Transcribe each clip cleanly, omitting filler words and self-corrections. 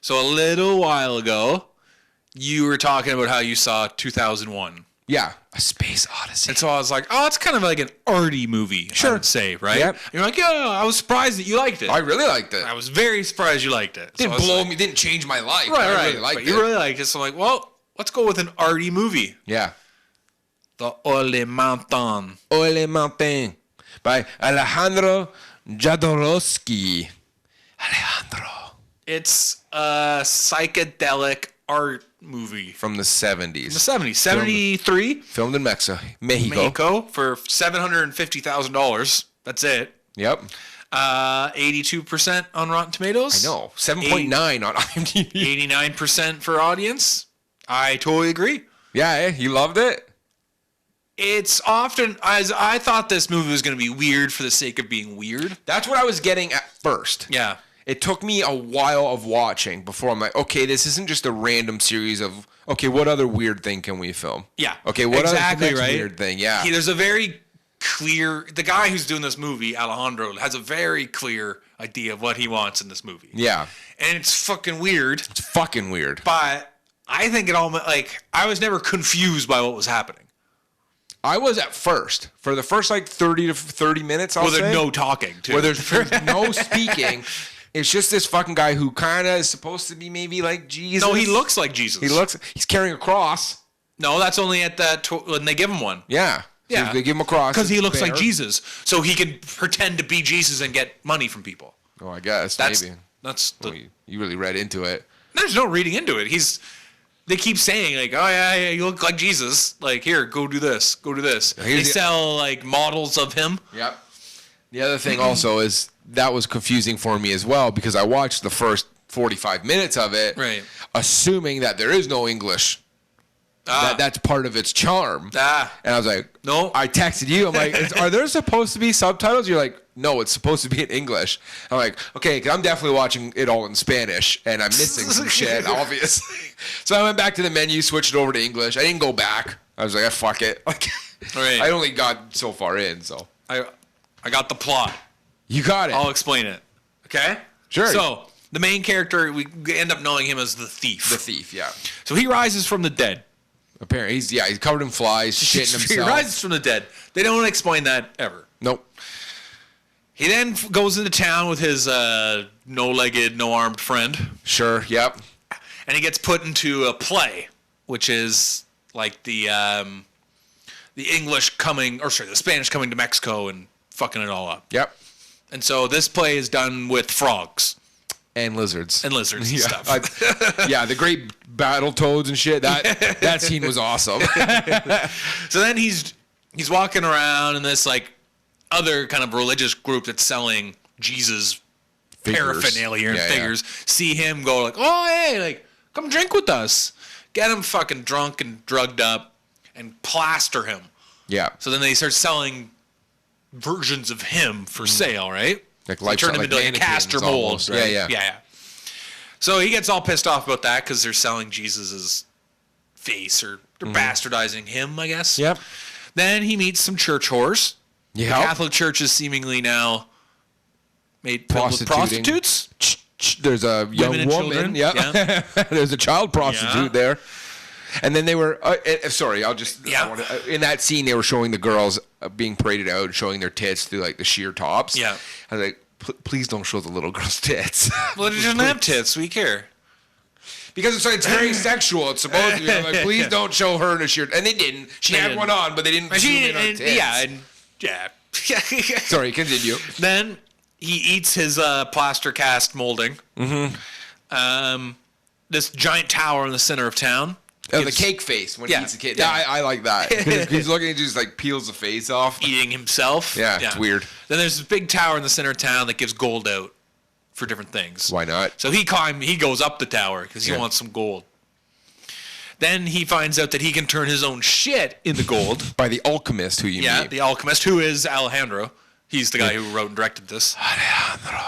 So a little while ago, you were talking about how you saw 2001. Yeah, A Space Odyssey. And so I was like, oh, it's kind of like an arty movie, I would say, right? Yep. And you're like, yeah, I was surprised that you liked it. I really liked it. I was very surprised you liked it. Didn't blow me, didn't change my life. Right, I right. really liked but it. you really liked it. So I'm like, well, let's go with an arty movie. Yeah. The Ole Mountain. Ole Mountain by Alejandro Jodorowsky. Alejandro. It's a psychedelic art movie. From the 70s. The 70s. 73. Filmed in Mexico. Mexico for $750,000. That's it. Yep. 82% on Rotten Tomatoes. I know. 7.9 on IMDb. 89% for audience. I totally agree. Yeah, you loved it? It's often, as I thought this movie was going to be weird for the sake of being weird. That's what I was getting at first. Yeah. It took me a while of watching before I'm like, okay, this isn't just a random series of, okay, what other weird thing can we film? Yeah. Okay, what exactly, other right? weird thing? Yeah. There's a very clear, the guy who's doing this movie, Alejandro, has a very clear idea of what he wants in this movie. Yeah. And it's fucking weird. It's fucking weird. But I think it all, like, I was never confused by what was happening. I was at first. For the first, 30 to 30 minutes, I'll say. Where there's no talking, too. Where there's no speaking. It's just this fucking guy who kind of is supposed to be maybe like Jesus. No, he looks like Jesus. He's carrying a cross. No, that's only at when they give him one. Yeah. Yeah. So they give him a cross. Because he looks like Jesus. So he can pretend to be Jesus and get money from people. Oh, I guess. Maybe. You really read into it. There's no reading into it. They keep saying, like, oh, yeah, you look like Jesus. Like, here, go do this. Go do this. They sell, like, models of him. Yep. The other thing also is that was confusing for me as well because I watched the first 45 minutes of it, right, assuming that there is no English. That's part of its charm. And I was like, no. I texted you. I'm like, are there supposed to be subtitles? You're like, no, it's supposed to be in English. I'm like, okay, because I'm definitely watching it all in Spanish, and I'm missing some shit, obviously. So I went back to the menu, switched it over to English. I didn't go back. I was like, fuck it. Like, right. I only got so far in, so. I got the plot. You got it. I'll explain it. Okay? Sure. So, the main character, we end up knowing him as the thief. The thief, yeah. So he rises from the dead. Apparently, he's covered in flies, shitting himself. He rises from the dead. They don't explain that ever. Nope. He then goes into town with his no-legged, no-armed friend. Sure, yep. And he gets put into a play, which is like the Spanish coming to Mexico and fucking it all up. Yep. And so this play is done with frogs. And lizards. And stuff. Yeah, the great battle toads and shit. That scene was awesome. So then he's walking around in this like other kind of religious group that's selling Jesus paraphernalia and figures. Yeah. See him go like, oh hey, like come drink with us. Get him fucking drunk and drugged up and plaster him. Yeah. So then they start selling versions of him for sale, right? Like turn him into like a castor mold. Almost, right? Yeah. So he gets all pissed off about that because they're selling Jesus's face or they're bastardizing him, I guess. Yep. Then he meets some church whores. Yeah. The Catholic Church is seemingly now made filled with prostitutes. There's a young woman. Yeah. There's a child prostitute there. And then they were, in that scene, they were showing the girls being paraded out and showing their tits through like the sheer tops. Yeah. I was like, please don't show the little girl's tits. Well, they doesn't have tits. We care. Because it's very sexual. It's supposed to be. I'm like, please don't show her in a sheer. And they didn't. She had one on, but they didn't zoom in on tits. Yeah. Sorry, continue. Then he eats his plaster cast molding. Mm-hmm. This giant tower in the center of town. Oh, the cake face when he eats the kid. Yeah, I like that. He's looking, just like peels the face off. Eating himself. Yeah, it's weird. Then there's this big tower in the center of town that gives gold out for different things. Why not? So he goes up the tower because he wants some gold. Then he finds out that he can turn his own shit into gold. By the alchemist who you meet. Yeah, the alchemist, who is Alejandro. He's the guy who wrote and directed this. Alejandro.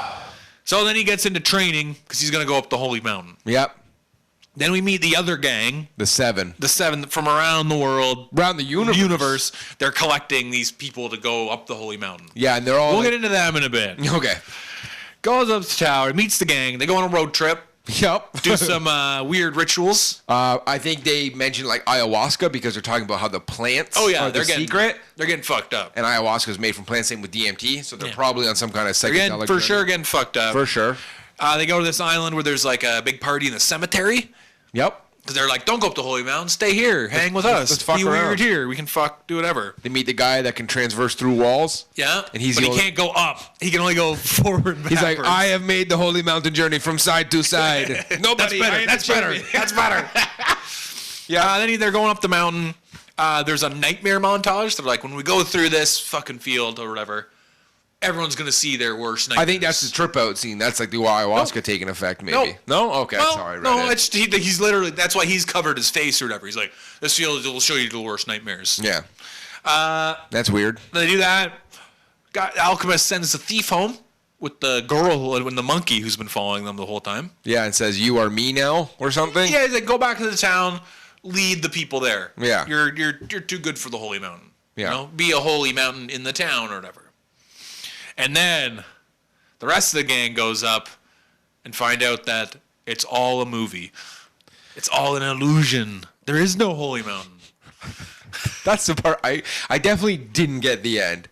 So then he gets into training because he's going to go up the Holy Mountain. Yep. Then we meet the other gang. The seven from around the world. Around the universe. They're collecting these people to go up the Holy Mountain. Yeah, and they're all... We'll get into them in a bit. Okay. Goes up the tower, meets the gang. They go on a road trip. Yep. Do some weird rituals. I think they mentioned like ayahuasca because they're talking about how the plants are the secret. They're getting fucked up. And ayahuasca is made from plants, same with DMT, so they're probably on some kind of psychedelic. For sure getting fucked up. For sure. They go to this island where there's like a big party in the cemetery. Yep. Because they're like, don't go up to Holy Mountain. Stay here. Hang with us. Let's fuck Be around. weird here. We can do whatever. They meet the guy that can transverse through walls. Yeah. And but he can't go up. He can only go forward and He's backwards. like, I have made the Holy Mountain journey from side to side. Nobody. That's better. That's better. Yeah. Then they're going up the mountain. There's a nightmare montage. They're like, when we go through this fucking field or whatever, everyone's going to see their worst nightmares. I think that's the trip out scene. That's like the ayahuasca taking effect, maybe. No? Okay, sorry. He's literally, that's why he's covered his face or whatever. He's like, this field will show you the worst nightmares. Yeah. That's weird. They do that. Alchemist sends the thief home with the girl and the monkey who's been following them the whole time. Yeah, and says, you are me now or something? Yeah, he's like, go back to the town, lead the people there. Yeah. You're too good for the Holy Mountain. Yeah. You know? Be a holy mountain in the town or whatever. And then the rest of the gang goes up and find out that it's all a movie. It's all an illusion. There is no Holy Mountain. That's the part I definitely didn't get the end.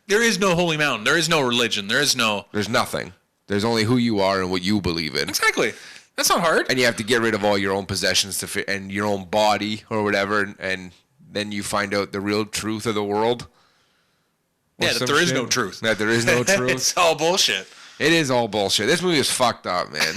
There is no Holy Mountain. There is no religion. There's nothing. There's only who you are and what you believe in. Exactly. That's not hard. And you have to get rid of all your own possessions to fit, and your own body or whatever, and then you find out the real truth of the world. Yeah, that there is no truth. That there is no truth. It's all bullshit. It is all bullshit. This movie is fucked up, man.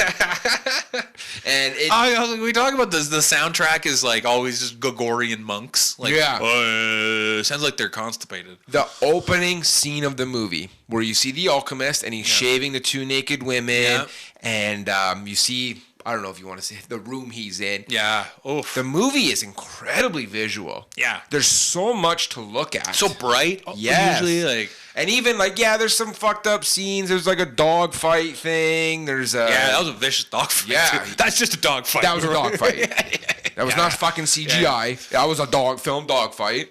And we talk about this. The soundtrack is like always just Gregorian monks. Like, sounds like they're constipated. The opening scene of the movie where you see the alchemist and he's shaving the two naked women, and you see, I don't know if you want to say the room he's in. Yeah. Oof. The movie is incredibly visual. Yeah. There's so much to look at. So bright. Yes. Usually, like. And even like, there's some fucked up scenes. There's like a dog fight thing. There's a. Yeah, that was a vicious dog fight. Yeah. Too. That's just a dog fight. That was a dog fight. That was not fucking CGI. Yeah. That was a dog fight.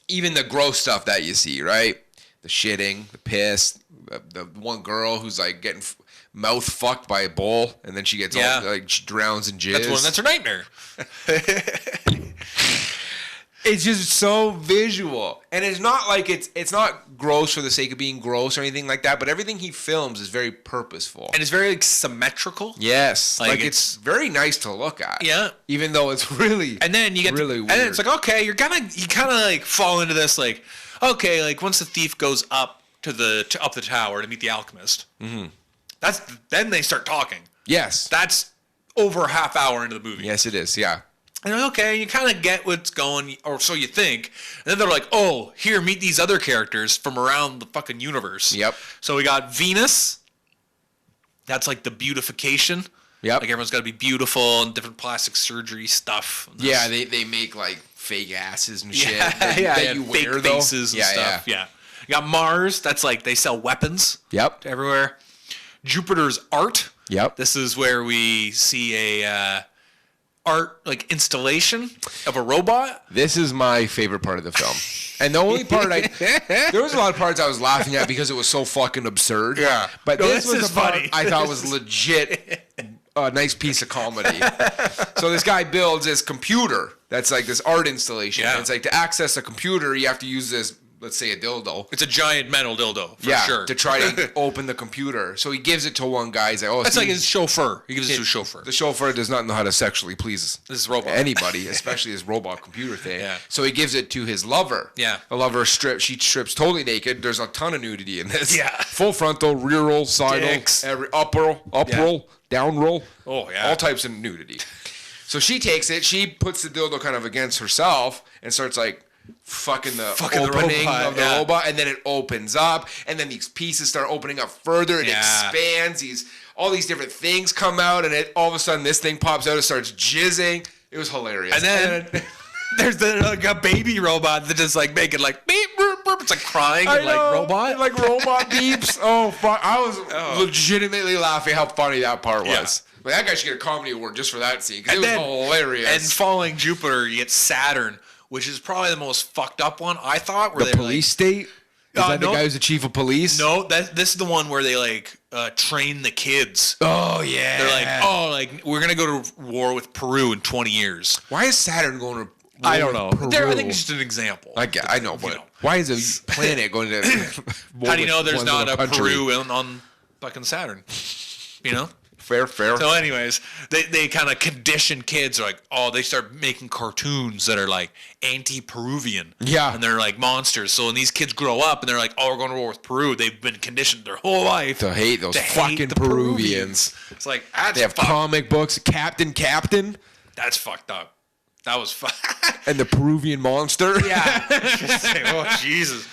Even the gross stuff that you see, right? The shitting, the piss, the one girl who's like getting mouth fucked by a bull, and then she gets all like she drowns in jizz. That's her nightmare. It's just so visual, and it's not like it's not gross for the sake of being gross or anything like that. But everything he films is very purposeful, and it's very like, symmetrical. Yes, like it's very nice to look at. Yeah, even though it's really and then you get really weird. And then it's like you kind of like fall into this like like once the thief goes up to up the tower to meet the alchemist. Mm-hmm. Then they start talking. Yes, that's over a half hour into the movie. Yes, it is. Yeah. And you're like, okay, you kind of get what's going, or so you think. And then they're like, oh, here, meet these other characters from around the fucking universe. Yep. So we got Venus. That's like the beautification. Yep. Like everyone's got to be beautiful and different plastic surgery stuff. Yeah, they make like fake asses and shit. Yeah, that you fake wear, faces and stuff. Yeah. You got Mars. That's like they sell weapons. Yep. Everywhere. Jupiter's art. Yep. This is where we see a art like installation of a robot. This is my favorite part of the film, and the only part there was a lot of parts I was laughing at because it was so fucking absurd. Yeah, but this was the part funny. I thought was legit a nice piece of comedy. So this guy builds this computer that's like this art installation. Yeah. And it's like to access a computer you have to use this, let's say, a dildo. It's a giant metal dildo, for sure. To try to open the computer. So he gives it to one guy. He's like, oh, that's like his chauffeur. He gives it to his chauffeur. The chauffeur does not know how to sexually please this robot. Anybody, especially his robot computer thing. Yeah. So he gives it to his lover. Yeah. The lover she strips totally naked. There's a ton of nudity in this. Yeah. Full frontal, rear roll, side roll, every up roll, down roll. Oh, yeah. All types of nudity. So she takes it. She puts the dildo kind of against herself and starts like fucking the opening of the robot, and then it opens up, and then these pieces start opening up further. It expands. All these different things come out, and all of a sudden this thing pops out and starts jizzing. It was hilarious. And then there's like a baby robot that just like making like beep boop, boop. It's like crying and like robot beeps. Oh fuck! I was legitimately laughing how funny that part was. Yeah. But that guy should get a comedy award just for that scene because it was hilarious. And following Jupiter, you get Saturn, which is probably the most fucked up one, I thought. Where the police state? Is that the guy who's the chief of police? No, this is the one where they like train the kids. Oh yeah. They're like, oh, like we're gonna go to war with Peru in 20 years. Why is Saturn going to war I don't know. with Peru? I think it's just an example. I know, but why is a planet going to war How do you know with there's one not little a country? Peru on fucking Saturn? You know? Fair. So anyways, they kind of condition kids like, oh, they start making cartoons that are like anti-Peruvian. Yeah. And they're like monsters. So when these kids grow up and they're like, oh, we're going to war with Peru, they've been conditioned their whole life to hate those fucking the Peruvians. It's like, that's they have comic books, Captain. That's fucked up. That was and the Peruvian monster. Yeah. Oh, Jesus.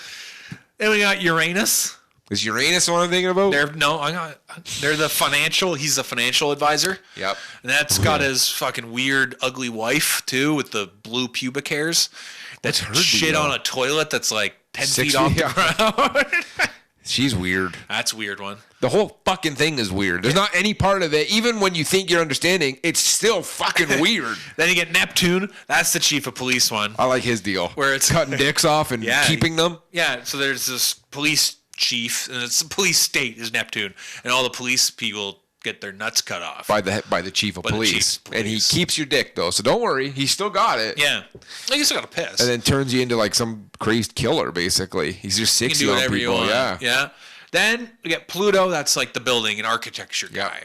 Then we got Uranus. Is Uranus what I'm thinking about? They're the financial. He's the financial advisor. Yep. And that's got his fucking weird, ugly wife too, with the blue pubic hairs. That's shit on a toilet that's like 10 feet off the ground. She's weird. That's a weird one. The whole fucking thing is weird. There's not any part of it, even when you think you're understanding, it's still fucking weird. Then you get Neptune. That's the chief of police one. I like his deal. Where it's cutting dicks off and keeping them. Yeah, so there's this police chief, and it's the police state is Neptune, and all the police people get their nuts cut off by the chief of police. And he keeps your dick though, so don't worry, he still got it. Yeah, you still got to piss, and then turns you into like some crazed killer. Basically, he's just 60 on people. You want. Yeah. Then we get Pluto. That's like the building and architecture guy.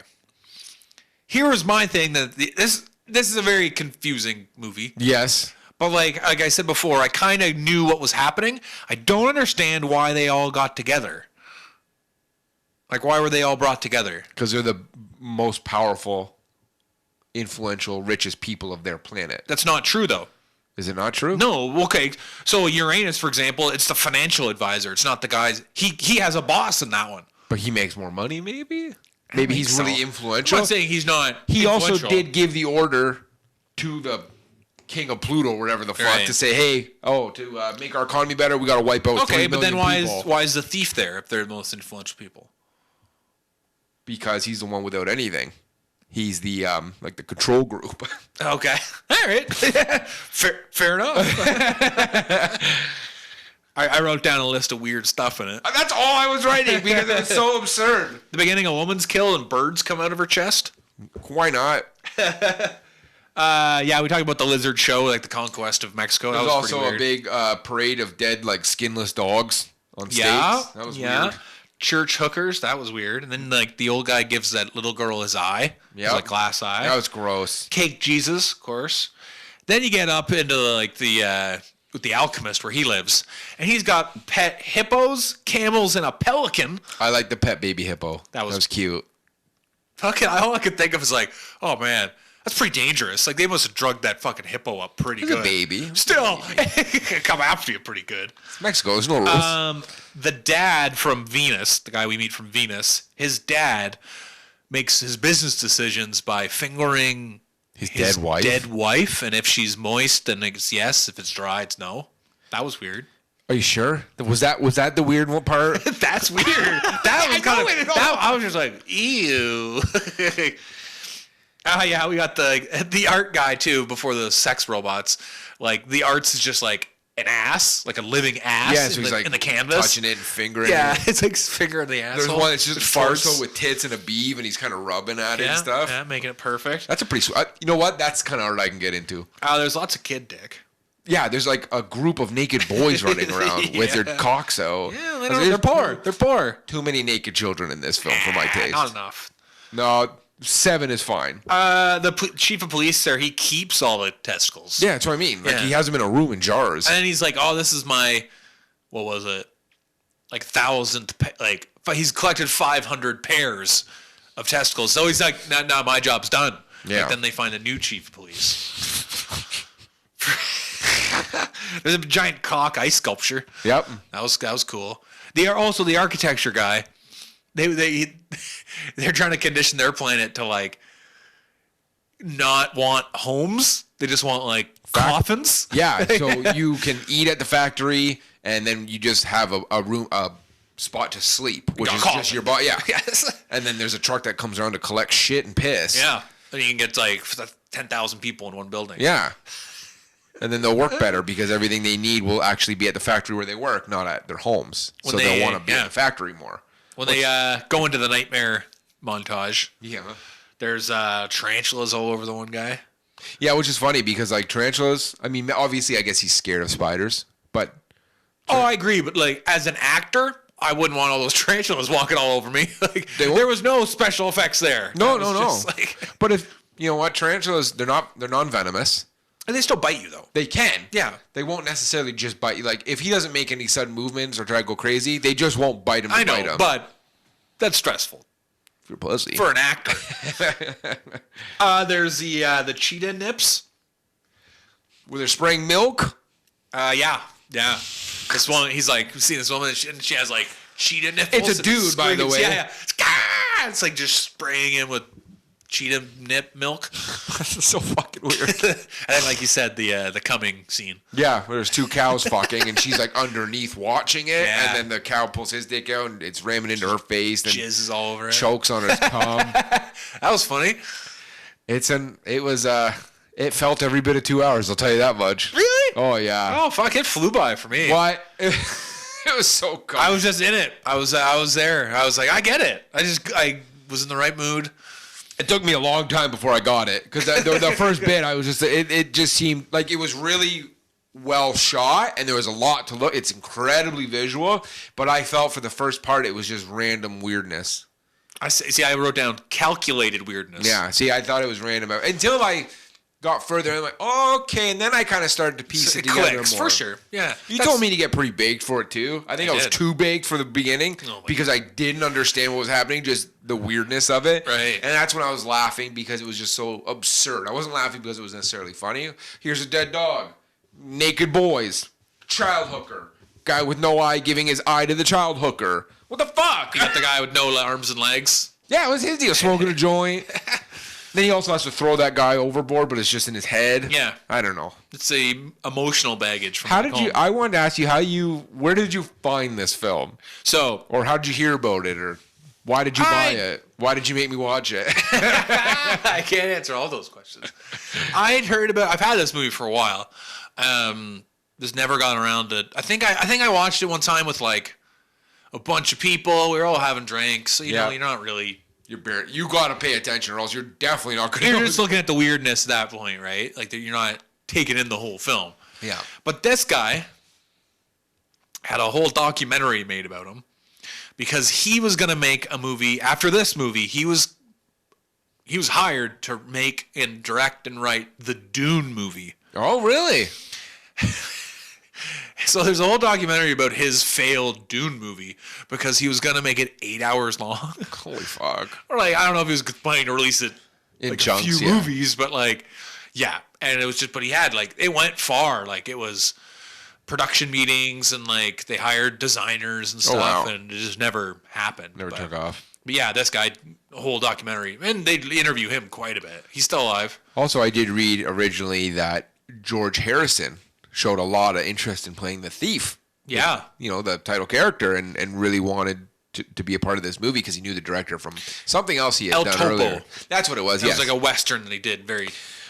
Here was my thing that this is a very confusing movie. Yes. But like I said before, I kind of knew what was happening. I don't understand why they all got together. Like, why were they all brought together? Because they're the most powerful, influential, richest people of their planet. That's not true, though. Is it not true? No. Okay. So Uranus, for example, it's the financial advisor. It's not the guys. He has a boss in that one. But he makes more money, maybe? Maybe he's really influential. I'm not saying he's not. He also did give the order to the king of Pluto, whatever the fuck, to say, hey, to make our economy better, we got to wipe out 3 million people. Okay, but then why is the thief there if they're the most influential people? Because he's the one without anything. He's the like the control group. Okay, all right, fair enough. I wrote down a list of weird stuff in it. That's all I was writing because it was so absurd. The beginning, a woman's killed and birds come out of her chest. Why not? Yeah, we talked about the lizard show, like the conquest of Mexico. There was also a big parade of dead, like skinless dogs on stage. Yeah, that was weird. Church hookers, that was weird. And then like the old guy gives that little girl his eye, like glass eye. That was gross. Cake Jesus, of course. Then you get up into like with the alchemist where he lives, and he's got pet hippos, camels, and a pelican. I like the pet baby hippo. That was cute. All I could think of is like, oh man, that's pretty dangerous. Like they must have drugged that fucking hippo up pretty good. A baby. Still, come after you pretty good. It's Mexico. There's no rules. The dad from Venus, the guy we meet from Venus, his dad makes his business decisions by fingering his dead wife. And if she's moist, then it's yes. If it's dry, it's no. That was weird. Are you sure? Was that the weird one part? That's weird. That was kind of. I was just like, ew. Oh yeah, we got the art guy too before the sex robots. Like the arts is just like an ass, like a living ass. Yeah, so he's like in the canvas, touching it and fingering it. Yeah, it's like fingering the asshole. There's one that's just farso with tits and a beeve, and he's kind of rubbing at it and stuff. Yeah, making it perfect. That's a pretty. You know what? That's kind of art I can get into. There's lots of kid dick. Yeah, there's like a group of naked boys running around with their cocks out. Yeah, they're poor. They're poor. Too many naked children in this film for my taste. Not enough. No. 7 is fine. The chief of police there, he keeps all the testicles. Yeah, that's what I mean. Like he has them in a room in jars. And then he's like, "Oh, this is my, what was it? Like 1,000th. Like he's collected 500 pairs of testicles. So he's like, now my job's done." Yeah. Like, then they find a new chief of police. There's a giant cock ice sculpture. Yep. That was cool. They are also the architecture guy. They're trying to condition their planet to like not want homes. They just want like coffins. Yeah, so you can eat at the factory, and then you just have a spot to sleep, which is just your body. Yeah. Yes. And then there's a truck that comes around to collect shit and piss. Yeah. And you can get like 10,000 people in one building. Yeah. And then they'll work better because everything they need will actually be at the factory where they work, not at their homes. So they'll want to be at the factory more. When they go into the nightmare montage, there's tarantulas all over the one guy. Yeah, which is funny because like tarantulas. I mean, obviously, I guess he's scared of spiders, but I agree. But like as an actor, I wouldn't want all those tarantulas walking all over me. Like there was no special effects there. No. But if you know what, tarantulas, they're non-venomous. And they still bite you, though. They can. Yeah. They won't necessarily just bite you. Like, if he doesn't make any sudden movements or try to go crazy, they just won't bite him. I know, but that's stressful. For pussy. For an actor. There's the cheetah nips. Where they're spraying milk? Yeah. This one, he's like, we've seen this woman, and she has, like, cheetah nipples. It's a dude, by the way. Yeah. It's like just spraying him with cheetah nip milk. That's so fucking weird. And then, like you said, the coming scene. Yeah, where there's two cows fucking, and she's like underneath watching it, and then the cow pulls his dick out, and it's ramming into her face, and jizzes all over it. Chokes on his cum. That was funny. It felt every bit of 2 hours. I'll tell you that much. Really? Oh yeah. Oh fuck! It flew by for me. Why? It was so cool. I was just in it. I was there. I was like, I get it. I was in the right mood. It took me a long time before I got it because the first bit I was just it just seemed like it was really well shot and there was a lot to look. It's incredibly visual, but I felt for the first part it was just random weirdness. I wrote down calculated weirdness. Yeah, see, I thought it was random until I got further. I'm like, oh, okay, and then I kind of started to piece it together more. For sure. Yeah, you told me to get pretty baked for it too. I think I was too baked for the beginning because I didn't understand what was happening, just the weirdness of it. Right. And that's when I was laughing because it was just so absurd. I wasn't laughing because it was necessarily funny. Here's a dead dog, naked boys, child hooker, guy with no eye giving his eye to the child hooker. What the fuck? You got the guy with no arms and legs. Yeah, it was his deal, smoking a joint. Then he also has to throw that guy overboard, but it's just in his head. Yeah. I don't know. It's a emotional baggage from How did you, I wanted to ask you where did you find this film? Or how did you hear about it? Or why did you buy it? Why did you make me watch it? I can't answer all those questions. I've had this movie for a while. Just never gotten around to, I think I watched it one time with like a bunch of people. We were all having drinks. So, you know, you're not really... You got to pay attention or else you're definitely not going to... You're just looking at the weirdness at that point, right? Like, you're not taking in the whole film. Yeah. But this guy had a whole documentary made about him because he was going to make a movie. After this movie, he was hired to make and direct and write the Dune movie. Oh, really? So there's a whole documentary about his failed Dune movie because he was going to make it 8 hours long. Holy fuck. Or like, I don't know if he was planning to release it in like chunks, a few movies, but like, yeah. And it was just, but he had like, it went far. Like it was production meetings and like they hired designers and stuff and it just never happened. Never took off. But yeah, this guy, a whole documentary, and they interview him quite a bit. He's still alive. Also, I did read originally that George Harrison showed a lot of interest in playing the thief. Yeah. The title character and really wanted to be a part of this movie because he knew the director from something else he had done earlier. That's what it was, It was like a Western that he did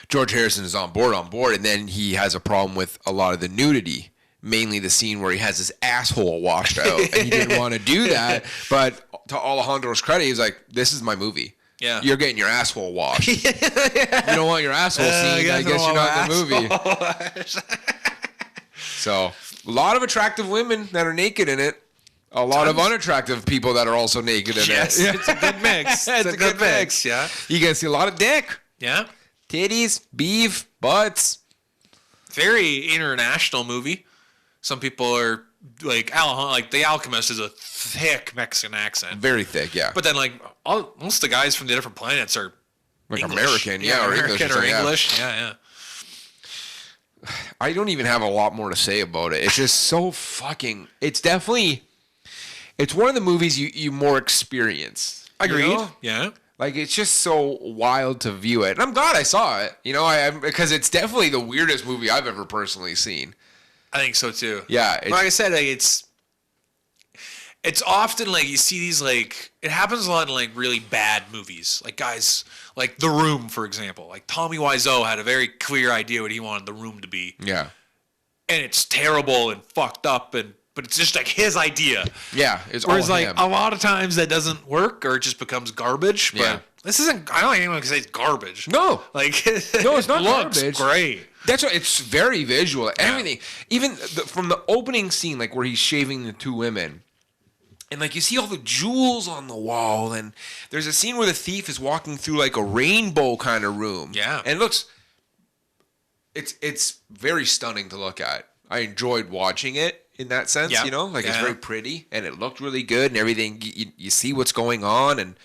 George Harrison is on board, and then he has a problem with a lot of the nudity, mainly the scene where he has his asshole washed out, and he didn't want to do that, but to Alejandro's credit, he's like, this is my movie. Yeah. You're getting your asshole washed. You don't want your asshole seen, I guess you're not in the movie. So, a lot of attractive women that are naked in it. A lot of unattractive people that are also naked in it. Yes, it's a good mix. It's a good mix, yeah. You can see a lot of dick. Yeah. Titties, beef, butts. Very international movie. Some people are like, The Alchemist is a thick Mexican accent. Very thick, yeah. But then like most of the guys from the different planets are like English. American, yeah, or American English. Or English. Yeah. I don't even have a lot more to say about it. It's just so fucking... It's one of the movies you more experience. Agreed. You know? Yeah. Like, it's just so wild to view it. And I'm glad I saw it. Because it's definitely the weirdest movie I've ever personally seen. I think so, too. Yeah. Like I said, like, it's often, like, you see these, like... It happens a lot in, like, really bad movies. Like, guys... Like The Room, for example. Like Tommy Wiseau had a very clear idea what he wanted The Room to be. Yeah. And it's terrible and fucked up, but but it's just like his idea. Yeah, it's Whereas all like him. a lot of times that doesn't work, or it just becomes garbage. But Yeah. this isn't. I don't think anyone can say it's garbage. No. like No, it's not it looks garbage. great. That's what, it's very visual. Everything, even from the opening scene, like where he's shaving the two women, and like you see all the jewels on the wall, and there's a scene where the thief is walking through like a rainbow kind of room. Yeah. And it looks, it's very stunning to look at. I enjoyed watching it in that sense, Yeah. you know, like it's Yeah. very pretty and it looked really good and everything. You see what's going on and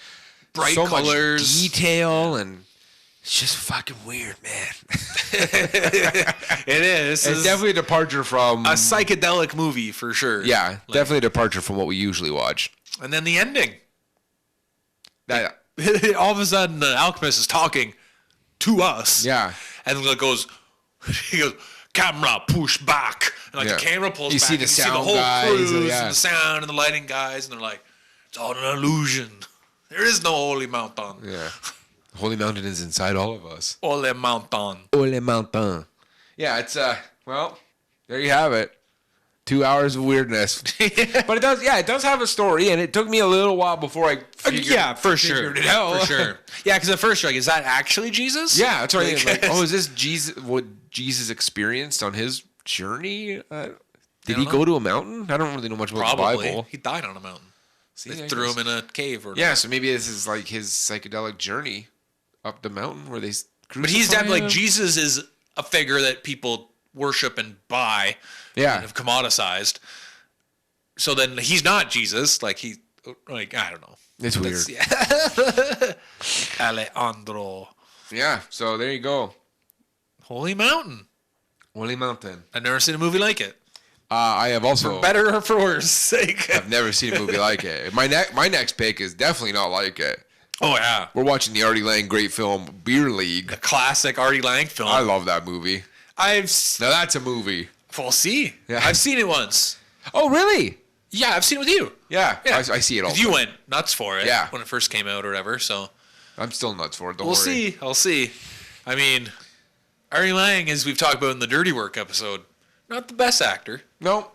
Bright so colors. much detail and. It's just fucking weird, man. It is. It's definitely a departure from... a psychedelic movie for sure. Yeah, definitely a departure from what we usually watch. And then the ending. That, All of a sudden, the alchemist is talking to us. yeah. And then he goes, camera, push back. And like Yeah. the camera pulls You back. see the and sound you see the whole guys, crews yeah. and the sound and the lighting guys. And they're like, it's all an illusion. There is no holy mountain. Yeah. Holy Mountain is inside all of us. Holy mountain. Holy Mountain. Yeah, it's, well, there you have it. 2 hours of weirdness. But it does have a story, and it took me a little while before I figured it out. For sure. Yeah, because at first you're like, is that actually Jesus? Yeah, that's right. Like, oh, is this Jesus? What Jesus experienced on his journey? Did he go to a mountain? I don't really know much about Probably. the Bible. He died on a mountain. See, They I threw guess. him in a cave. Or Yeah, so maybe this is like his psychedelic journey up the mountain where they crucify But he's definitely him. like, Jesus is a figure that people worship and buy. Yeah. And have commoditized. So then he's not Jesus. Like I don't know. It's weird. Yeah. Alejandro. Yeah, so there you go. Holy Mountain. Holy Mountain. I've never seen a movie like it. I have also... For better or for worse sake. I've never seen a movie like it. My next pick is definitely not like it. Oh, yeah. We're watching the Artie Lang great film, Beer League. The classic Artie Lang film. I love that movie. Now that's a movie. We'll see. Yeah. I've seen it once. Oh, really? Yeah, I've seen it with you. Yeah, Yeah. I see it all. 'Cause you went nuts for it Yeah. when it first came out or whatever. So I'm still nuts for it. Don't we'll worry. see. I'll see. I mean, Artie Lang, as we've talked about in the Dirty Work episode, not the best actor. No.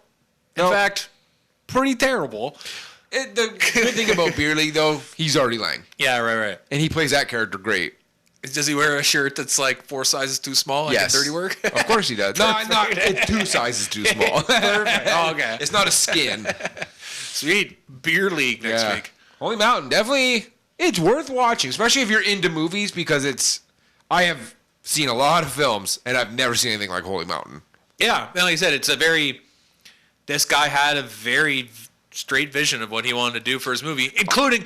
In fact, pretty terrible. The good thing about Beer League, though, he's Artie Lang. Yeah, right. And he plays that character great. Does he wear a shirt that's like 4 sizes too small? Like Yes. in Dirty Work? Of course he does. No, not it's 2 sizes too small. Perfect. Oh, okay. It's not a skin. Sweet. Beer League next week. Holy Mountain, definitely, it's worth watching, especially if you're into movies, because I have seen a lot of films, and I've never seen anything like Holy Mountain. Yeah. And like I said, this guy had a very straight vision of what he wanted to do for his movie, including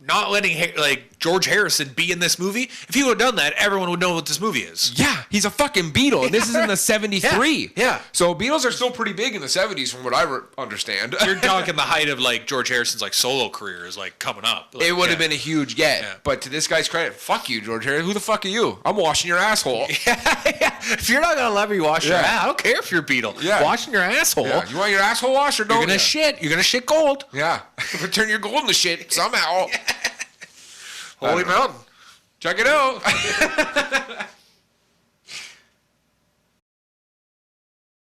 not letting George Harrison be in this movie. If he would have done that, everyone would know what this movie is. Yeah, he's a fucking Beatle, and this is in the 73. Yeah. So Beatles are still pretty big in the 70s from what I understand. You're talking the height of like George Harrison's solo career is like coming up. Like, It would have been a huge get. Yeah. But to this guy's credit, fuck you, George Harrison. Who the fuck are you? I'm washing your asshole. If you're not gonna let me wash your Yeah. ass, I don't care if you're a Beatle. Yeah. Washing your asshole. Yeah. You want your asshole washed or don't You're gonna you? shit. You're gonna shit gold. Yeah. Return your gold into shit somehow. Holy Mountain. Check it out.